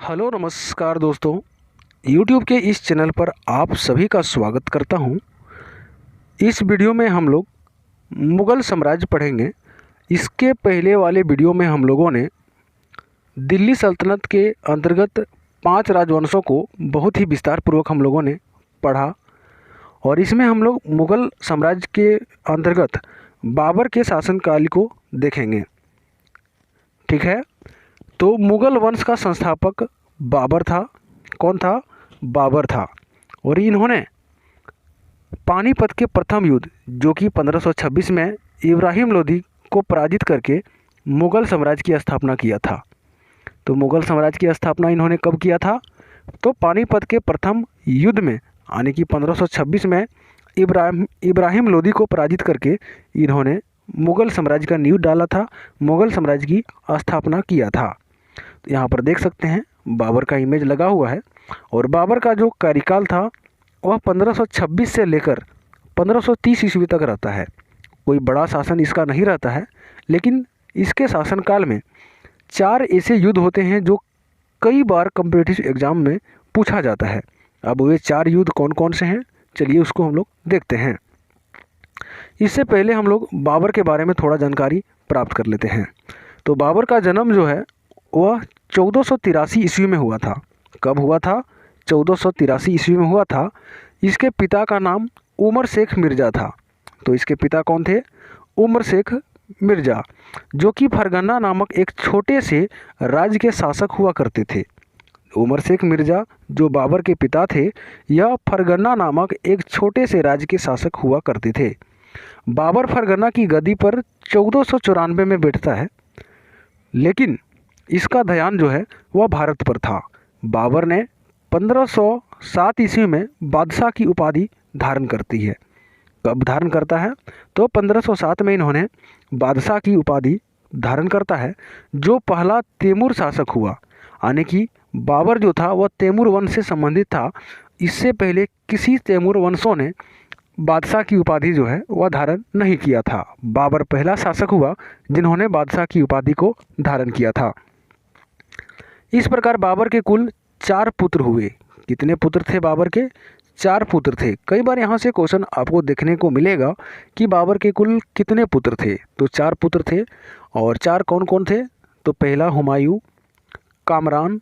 Hello नमस्कार दोस्तों। YouTube के इस चैनल पर आप सभी का स्वागत करता हूं। इस वीडियो में हम लोग मुग़ल साम्राज्य पढ़ेंगे। इसके पहले वाले वीडियो में हम लोगों ने दिल्ली सल्तनत के अंतर्गत 5 राजवंशों को बहुत ही विस्तार पूर्वक हम लोगों ने पढ़ा और इसमें हम लोग मुग़ल साम्राज्य के अंतर्गत बाबर के शासनकाल को देखेंगे। ठीक है, तो मुग़ल वंश का संस्थापक बाबर था। कौन था? बाबर था। और इन्होंने पानीपत के प्रथम युद्ध जो कि 1526 में इब्राहिम लोदी को पराजित करके मुग़ल साम्राज्य की स्थापना किया था। तो मुग़ल साम्राज्य की स्थापना इन्होंने कब किया था? तो पानीपत के प्रथम युद्ध में, यानी कि 1526 में इब्राहिम लोदी को पराजित करके इन्होंने मुग़ल साम्राज्य का नींव डाला था, मुग़ल साम्राज्य की स्थापना किया था। तो यहाँ पर देख सकते हैं बाबर का इमेज लगा हुआ है। और बाबर का जो कार्यकाल था वह 1526 से लेकर 1530 ईस्वी तक रहता है। कोई बड़ा शासन इसका नहीं रहता है, लेकिन इसके शासनकाल में 4 ऐसे युद्ध होते हैं जो कई बार कॉम्पिटिटिव एग्ज़ाम में पूछा जाता है। अब वे 4 युद्ध कौन कौन से हैं, चलिए उसको हम लोग देखते हैं। इससे पहले हम लोग बाबर के बारे में थोड़ा जानकारी प्राप्त कर लेते हैं। तो बाबर का जन्म जो है वह 1483 ईस्वी में हुआ था। कब हुआ था? 1483 ईस्वी में हुआ था। इसके पिता का नाम उमर शेख मिर्ज़ा था। तो इसके पिता कौन थे? उमर शेख मिर्ज़ा, जो कि फरगना नामक एक छोटे से राज्य के शासक हुआ करते थे। उमर शेख मिर्ज़ा जो बाबर के पिता थे, यह फरगना नामक एक छोटे से राज्य के शासक हुआ करते थे। बाबर फरगना की गद्दी पर 1494 में बैठता है, लेकिन इसका ध्यान जो है वह भारत पर था। बाबर ने 1507 ईस्वी में बादशाह की उपाधि धारण करती है। कब धारण करता है? तो 1507 में इन्होंने बादशाह की उपाधि धारण करता है, जो पहला तैमूर शासक हुआ। यानी कि बाबर जो था वह तैमूर वंश से संबंधित था। इससे पहले किसी तैमूर वंशों ने बादशाह की उपाधि जो है वह धारण नहीं किया था। बाबर पहला शासक हुआ जिन्होंने बादशाह की उपाधि को धारण किया था। इस प्रकार बाबर के कुल 4 पुत्र हुए। कितने पुत्र थे बाबर के? 4 पुत्र थे। कई बार यहाँ से क्वेश्चन आपको देखने को मिलेगा कि बाबर के कुल कितने पुत्र थे। तो 4 पुत्र थे। और 4 कौन कौन थे? तो पहला हुमायूं, कामरान,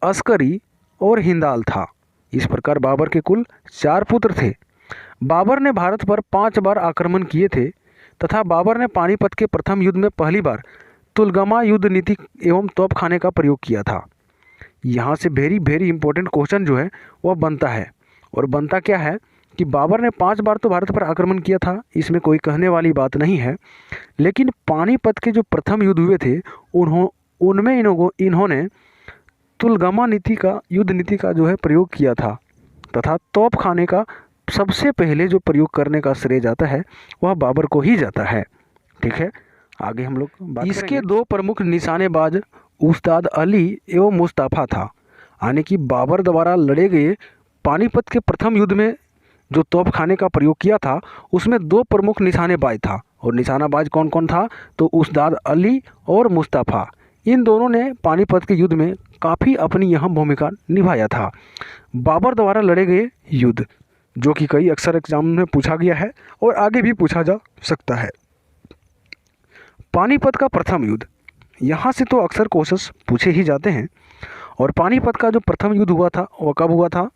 अस्करी और हिंदाल था। इस प्रकार बाबर के कुल 4 पुत्र थे। बाबर ने भारत पर 5 बार आक्रमण किए थे तथा बाबर ने पानीपत के प्रथम युद्ध में पहली बार तुलगमा युद्ध नीति एवं तोपखाने का प्रयोग किया था। यहाँ से वेरी इंपॉर्टेंट क्वेश्चन जो है वह बनता है। और बनता क्या है कि बाबर ने 5 बार तो भारत पर आक्रमण किया था, इसमें कोई कहने वाली बात नहीं है। लेकिन पानीपत के जो प्रथम युद्ध हुए थे उनमें इन्होंने तुलगमा युद्ध नीति का जो है प्रयोग किया था तथा तोपखाने का सबसे पहले जो प्रयोग करने का श्रेय जाता है वह बाबर को ही जाता है। ठीक है, आगे हम लोग बात करेंगे। इसके 2 प्रमुख निशानेबाज उस्ताद अली एवं मुस्तफ़ा था। यानी कि बाबर द्वारा लड़े गए पानीपत के प्रथम युद्ध में जो तोपखाने का प्रयोग किया था उसमें 2 प्रमुख निशानेबाज था। और निशानाबाज कौन कौन था? तो उस्ताद अली और मुस्तफ़ा। इन दोनों ने पानीपत के युद्ध में काफ़ी अपनी अहम भूमिका निभाया था। बाबर द्वारा लड़े गए युद्ध जो कि कई अक्सर एग्जाम में पूछा गया है और आगे भी पूछा जा सकता है। पानीपत का प्रथम युद्ध, यहाँ से तो अक्सर क्वेश्चंस पूछे ही जाते हैं। और पानीपत का जो प्रथम युद्ध हुआ था वह कब हुआ था?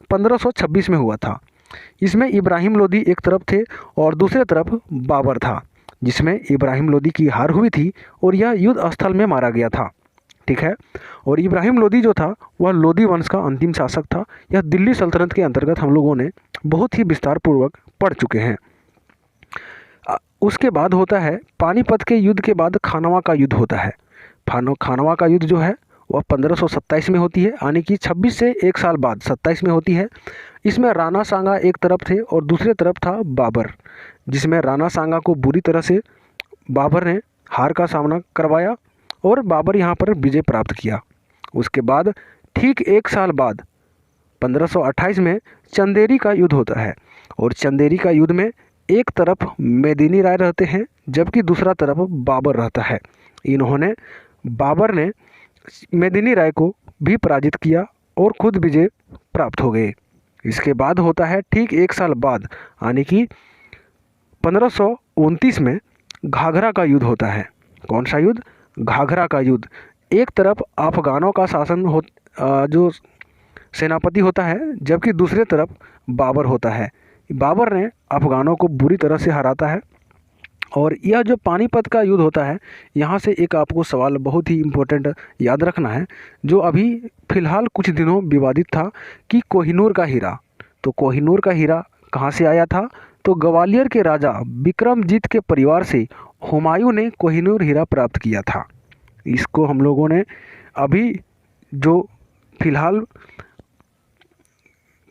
1526 में हुआ था। इसमें इब्राहिम लोदी एक तरफ थे और दूसरे तरफ बाबर था, जिसमें इब्राहिम लोदी की हार हुई थी और यह युद्ध स्थल में मारा गया था। ठीक है, और इब्राहिम लोदी जो था वह लोदी वंश का अंतिम शासक था। यह दिल्ली सल्तनत के अंतर्गत हम लोगों ने बहुत ही विस्तार पूर्वक पढ़ चुके हैं। उसके बाद होता है पानीपत के युद्ध के बाद खानवा का युद्ध होता है। खानवा का युद्ध जो है वह 1527 में होती है, यानी कि 26 से 1 साल बाद 27 में होती है। इसमें राणा सांगा एक तरफ थे और दूसरे तरफ था बाबर, जिसमें राणा सांगा को बुरी तरह से बाबर ने हार का सामना करवाया और बाबर यहाँ पर विजय प्राप्त किया। उसके बाद ठीक 1 साल बाद 1528 में चंदेरी का युद्ध होता है। और चंदेरी का युद्ध में एक तरफ मेदिनी राय रहते हैं जबकि दूसरा तरफ बाबर रहता है। बाबर ने मेदिनी राय को भी पराजित किया और खुद विजय प्राप्त हो गए। इसके बाद होता है ठीक 1 साल बाद यानी कि 1529 में घाघरा का युद्ध होता है। कौन सा युद्ध? घाघरा का युद्ध। एक तरफ अफगानों का शासन जो सेनापति होता है, जबकि दूसरे तरफ बाबर होता है। बाबर ने अफगानों को बुरी तरह से हराता है। और यह जो पानीपत का युद्ध होता है, यहाँ से एक आपको सवाल बहुत ही इम्पोर्टेंट याद रखना है, जो अभी फ़िलहाल कुछ दिनों विवादित था कि कोहिनूर का हीरा। तो कोहिनूर का हीरा कहाँ से आया था? तो ग्वालियर के राजा विक्रमजीत के परिवार से हुमायूं ने कोहिनूर हीरा प्राप्त किया था। इसको हम लोगों ने अभी जो फ़िलहाल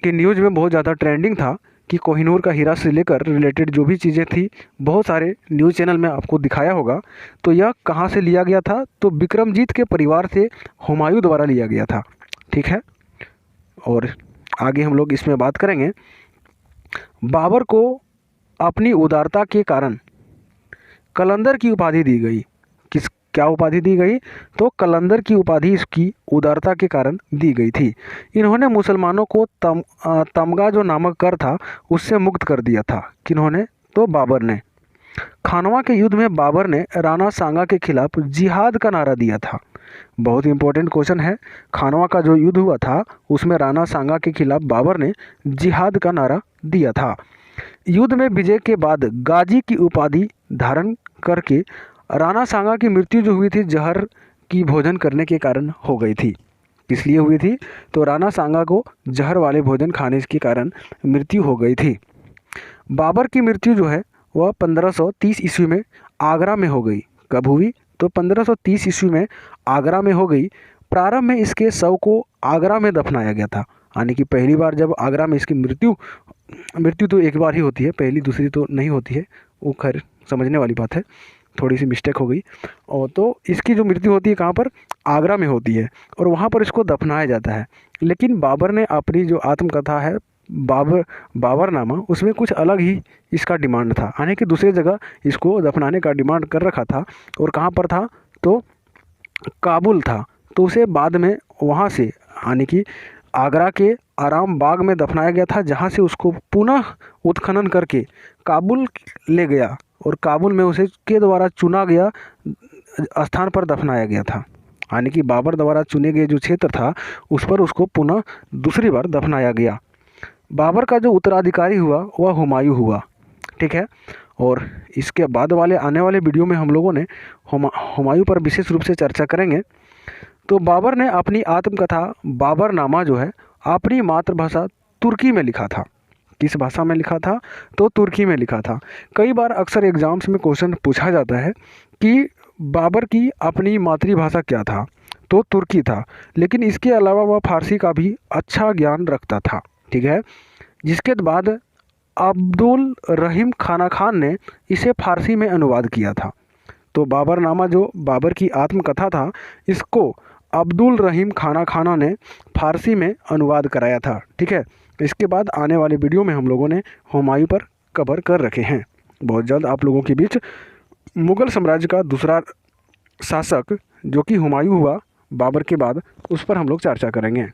के न्यूज़ में बहुत ज़्यादा ट्रेंडिंग था कि कोहिनूर का हीरा से लेकर रिलेटेड जो भी चीज़ें थी, बहुत सारे न्यूज़ चैनल में आपको दिखाया होगा। तो यह कहाँ से लिया गया था? तो विक्रमजीत के परिवार से हुमायूं द्वारा लिया गया था। ठीक है, और आगे हम लोग इसमें बात करेंगे। बाबर को अपनी उदारता के कारण कलंदर की उपाधि दी गई। क्या उपाधि दी गई? तो कलंदर की उपाधि इसकी उदारता के कारण दी गई थी। इन्होंने मुसलमानों को तमगा जो नामक कर था उससे मुक्त कर दिया था। किन्होंने? तो बाबर ने। खानवा के युद्ध में बाबर ने राणा सांगा के खिलाफ जिहाद का नारा दिया था। बहुत इंपॉर्टेंट क्वेश्चन है। खानवा का जो युद्ध हुआ था उसमें राणा सांगा के खिलाफ बाबर ने जिहाद का नारा दिया था। युद्ध में विजय के बाद गाजी की उपाधि धारण करके राणा सांगा की मृत्यु जो हुई थी जहर की भोजन करने के कारण हो गई थी। किस लिए हुई थी? तो राणा सांगा को जहर वाले भोजन खाने के कारण मृत्यु हो गई थी। बाबर की मृत्यु जो है वह 1530 ईस्वी में आगरा में हो गई। कब हुई? तो 1530 ईस्वी में आगरा में हो गई। प्रारंभ में इसके शव को आगरा में दफनाया गया था। यानी कि पहली बार जब आगरा में इसकी मृत्यु तो एक बार ही होती है, पहली दूसरी तो नहीं होती है। वो खैर समझने वाली बात है, थोड़ी सी मिस्टेक हो गई। और तो इसकी जो मृत्यु होती है कहाँ पर? आगरा में होती है, और वहाँ पर इसको दफनाया जाता है। लेकिन बाबर ने अपनी जो आत्मकथा है बाबरनामा, उसमें कुछ अलग ही इसका डिमांड था। यानी कि दूसरी जगह इसको दफनाने का डिमांड कर रखा था। और कहाँ पर था? तो काबुल था। तो उसे बाद में वहाँ से यानी कि आगरा के आराम बाग में दफनाया गया था, जहाँ से उसको पुनः उत्खनन करके काबुल ले गया और काबुल में उसे के द्वारा चुना गया स्थान पर दफनाया गया था। यानी कि बाबर द्वारा चुने गए जो क्षेत्र था उस पर उसको पुनः दूसरी बार दफनाया गया। बाबर का जो उत्तराधिकारी हुआ वह हुमायूं हुआ। ठीक है, और इसके बाद वाले आने वाले वीडियो में हम लोगों ने हुमायूं पर विशेष रूप से चर्चा करेंगे। तो बाबर ने अपनी आत्मकथा बाबरनामा जो है अपनी मातृभाषा तुर्की में लिखा था। किस भाषा में लिखा था? तो तुर्की में लिखा था। कई बार अक्सर एग्जाम्स में क्वेश्चन पूछा जाता है कि बाबर की अपनी मातृभाषा क्या था? तो तुर्की था। लेकिन इसके अलावा वह फारसी का भी अच्छा ज्ञान रखता था। ठीक है, जिसके बाद अब्दुल रहीम खाना खान ने इसे फारसी में अनुवाद किया था। तो बाबरनामा जो बाबर की आत्मकथा था, इसको अब्दुल रहीम खाना ने फारसी में अनुवाद कराया था। ठीक है, इसके बाद आने वाले वीडियो में हम लोगों ने हुमायूं पर कवर कर रखे हैं। बहुत जल्द आप लोगों के बीच मुग़ल साम्राज्य का दूसरा शासक जो कि हुमायूं हुआ बाबर के बाद, उस पर हम लोग चर्चा करेंगे।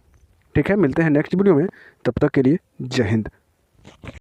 ठीक है, मिलते हैं नेक्स्ट वीडियो में। तब तक के लिए जय हिंद।